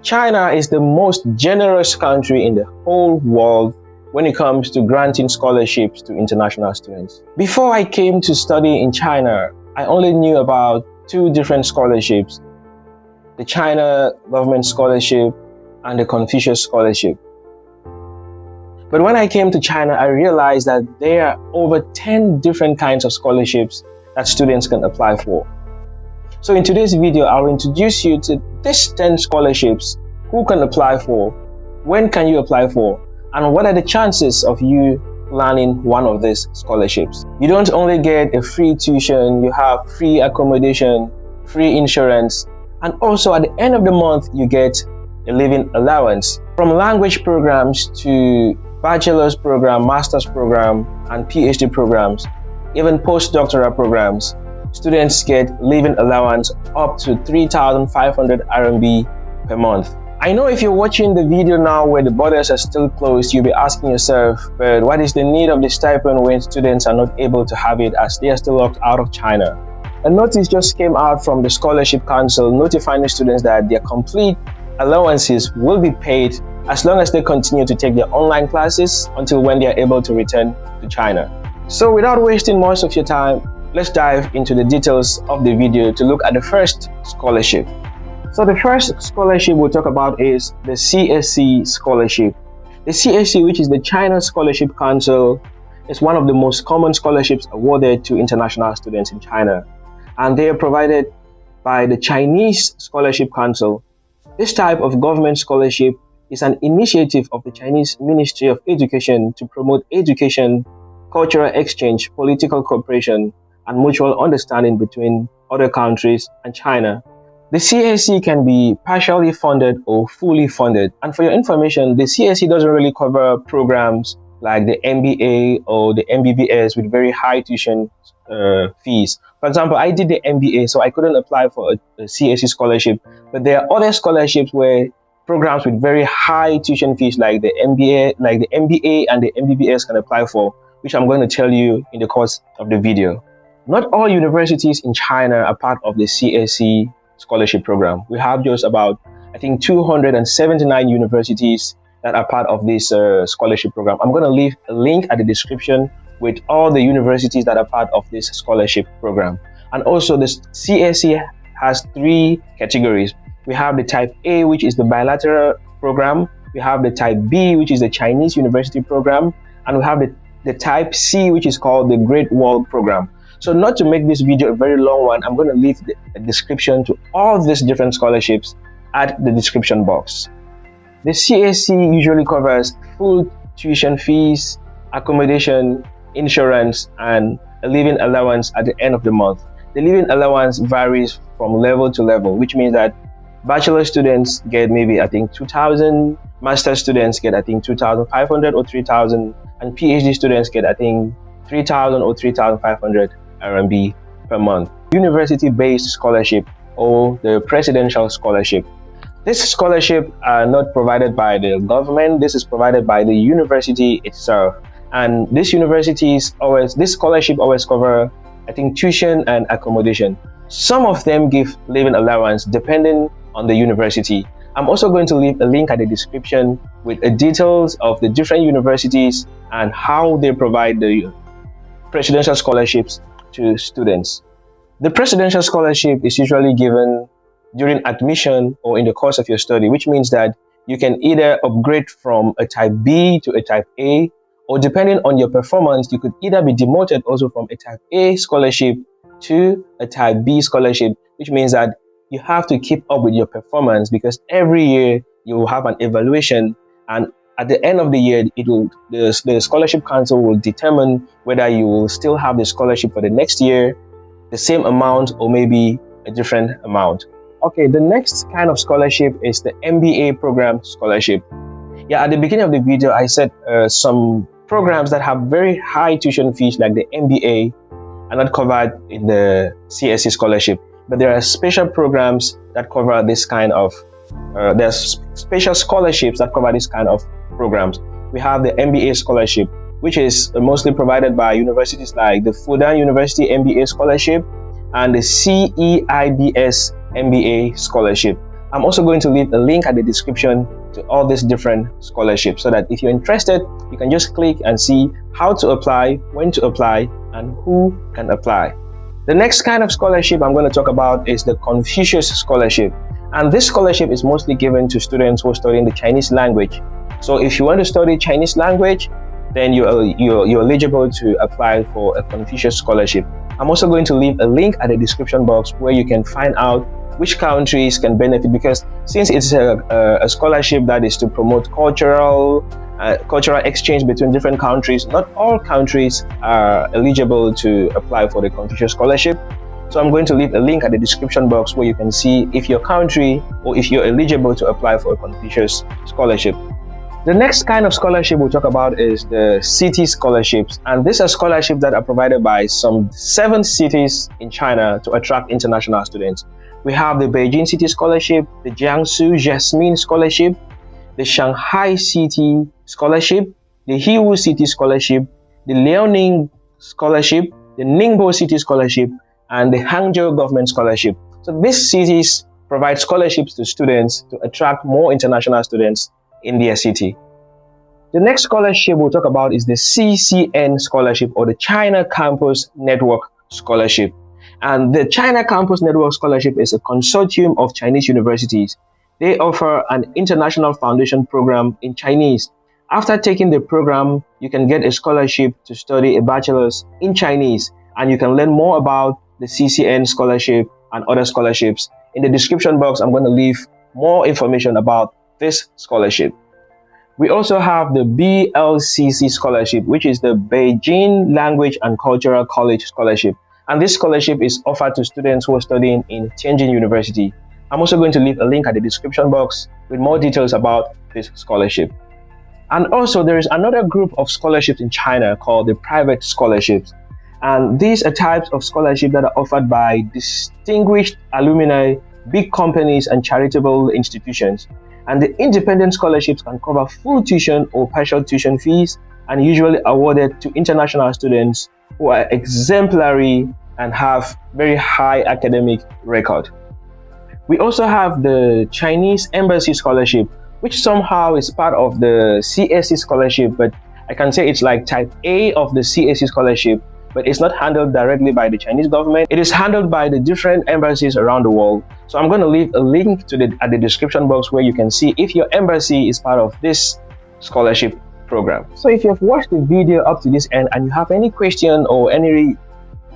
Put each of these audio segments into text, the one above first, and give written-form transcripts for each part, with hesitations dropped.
China is the most generous country in the whole world when it comes to granting scholarships to international students. Before I came to study in China, I only knew about two different scholarships: the China Government Scholarship and the Confucius Scholarship. But when I came to China, I realized that there are over 10 different kinds of scholarships that students can apply for. So in today's video, I'll introduce you to these 10 scholarships, who can apply for, when can you apply for, and what are the chances of you landing one of these scholarships. You don't only get a free tuition, you have free accommodation, free insurance, and also at the end of the month, you get a living allowance. From language programs to bachelor's program, master's program, and PhD programs, even postdoctoral programs, students get living allowance up to 3,500 RMB per month. I know if you're watching the video now where the borders are still closed, you'll be asking yourself, but what is the need of the stipend when students are not able to have it as they are still locked out of China? A notice just came out from the Scholarship Council notifying the students that their complete allowances will be paid as long as they continue to take their online classes until when they are able to return to China. So without wasting most of your time, let's dive into the details of the video to look at the first scholarship. So the first scholarship we'll talk about is the CSC Scholarship. The CSC, which is the China Scholarship Council, is one of the most common scholarships awarded to international students in China, and they are provided by the Chinese Scholarship Council. This type of government scholarship is an initiative of the Chinese Ministry of Education to promote education, cultural exchange, political cooperation, and mutual understanding between other countries and China. The CSC can be partially funded or fully funded. And for your information, the CSC doesn't really cover programs like the MBA or the MBBS with very high tuition fees. For example, I did the MBA, so I couldn't apply for a CSC scholarship. But there are other scholarships where programs with very high tuition fees like the MBA and the MBBS can apply for, which I'm going to tell you in the course of the video. Not all universities in China are part of the CSC scholarship program. We have just about, I think, 279 universities that are part of this scholarship program. I'm going to leave a link at the description with all the universities that are part of this scholarship program. And also the CSC has three categories. We have the type A, which is the bilateral program. We have the type B, which is the Chinese university program. And we have the type C, which is called the Great Wall program. So not to make this video a very long one, I'm going to leave a description to all these different scholarships at the description box. The CSC usually covers full tuition fees, accommodation, insurance, and a living allowance at the end of the month. The living allowance varies from level to level, which means that bachelor students get maybe, I think, 2,000, master students get, I think, 2,500 or 3,000, and PhD students get, I think, 3,000 or 3,500 RMB per month. University-based scholarship or the presidential scholarship. This scholarship are not provided by the government. This is provided by the university itself. And this scholarship always cover, I think, tuition and accommodation. Some of them give living allowance depending on the university. I'm also going to leave a link at the description with the details of the different universities and how they provide the presidential scholarships to students. The presidential scholarship is usually given during admission or in the course of your study, which means that you can either upgrade from a type B to a type A, or depending on your performance, you could either be demoted also from a type A scholarship to a type B scholarship, which means that you have to keep up with your performance, because every year you will have an evaluation, and at the end of the year, the Scholarship Council will determine whether you will still have the scholarship for the next year, the same amount, or maybe a different amount. Okay, the next kind of scholarship is the MBA program scholarship. Yeah, at the beginning of the video, I said some programs that have very high tuition fees like the MBA are not covered in the CSC scholarship, but there are special programs that cover this kind of there's special scholarships that cover this kind of programs. We have the MBA scholarship, which is mostly provided by universities like the Fudan University MBA scholarship and the CEIBS MBA scholarship. I'm also going to leave a link at the description to all these different scholarships so that if you're interested, you can just click and see how to apply, when to apply, and who can apply. The next kind of scholarship I'm going to talk about is the Confucius Scholarship. And this scholarship is mostly given to students who are studying the Chinese language. So if you want to study Chinese language, then you're eligible to apply for a Confucius Scholarship. I'm also going to leave a link at the description box where you can find out which countries can benefit, because since it's a scholarship that is to promote cultural exchange between different countries, not all countries are eligible to apply for the Confucius Scholarship. So I'm going to leave a link at the description box where you can see if your country or if you're eligible to apply for a Confucius Scholarship. The next kind of scholarship we'll talk about is the city scholarships, and these are scholarships that are provided by some 7 cities in China to attract international students. We have the Beijing City Scholarship, the Jiangsu Jasmine Scholarship, the Shanghai City Scholarship, the Yiwu City Scholarship, the Liaoning Scholarship, the Ningbo City Scholarship, and the Hangzhou Government Scholarship. So these cities provide scholarships to students to attract more international students in their city. The next scholarship we'll talk about is the CCN Scholarship, or the China Campus Network Scholarship. And the China Campus Network Scholarship is a consortium of Chinese universities. They offer an international foundation program in Chinese. After taking the program, you can get a scholarship to study a bachelor's in Chinese, and you can learn more about the CCN Scholarship and other scholarships. In the description box, I'm going to leave more information about this scholarship. We also have the BLCC Scholarship, which is the Beijing Language and Cultural College Scholarship. And this scholarship is offered to students who are studying in Tianjin University. I'm also going to leave a link at the description box with more details about this scholarship. And also there is another group of scholarships in China called the private scholarships. And these are types of scholarships that are offered by distinguished alumni, big companies, and charitable institutions. And the independent scholarships can cover full tuition or partial tuition fees, and usually awarded to international students who are exemplary and have very high academic record. We also have the Chinese Embassy Scholarship, which somehow is part of the CSC Scholarship, but I can say it's like type A of the CSC Scholarship, but it's not handled directly by the Chinese government. It is handled by the different embassies around the world. So I'm going to leave a link to at the description box where you can see if your embassy is part of this scholarship program. So if you've watched the video up to this end and you have any question or any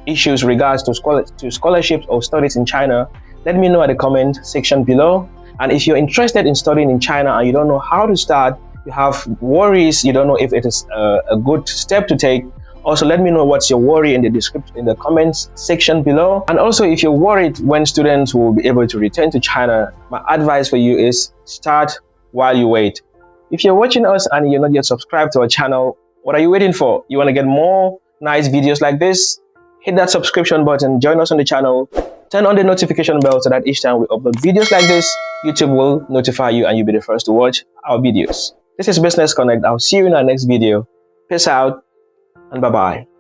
issues regards to scholarships or studies in China, let me know at the comment section below. And if you're interested in studying in China and you don't know how to start, you have worries, you don't know if it is a good step to take, also let me know what's your worry in the comments section below. And also, if you're worried when students will be able to return to China, my advice for you is start while you wait. If you're watching us and you're not yet subscribed to our channel, what are you waiting for? You want to get more nice videos like this? Hit that subscription button, join us on the channel, turn on the notification bell so that each time we upload videos like this, YouTube will notify you and you'll be the first to watch our videos. This is Business Connect. I'll see you in our next video. Peace out and bye-bye.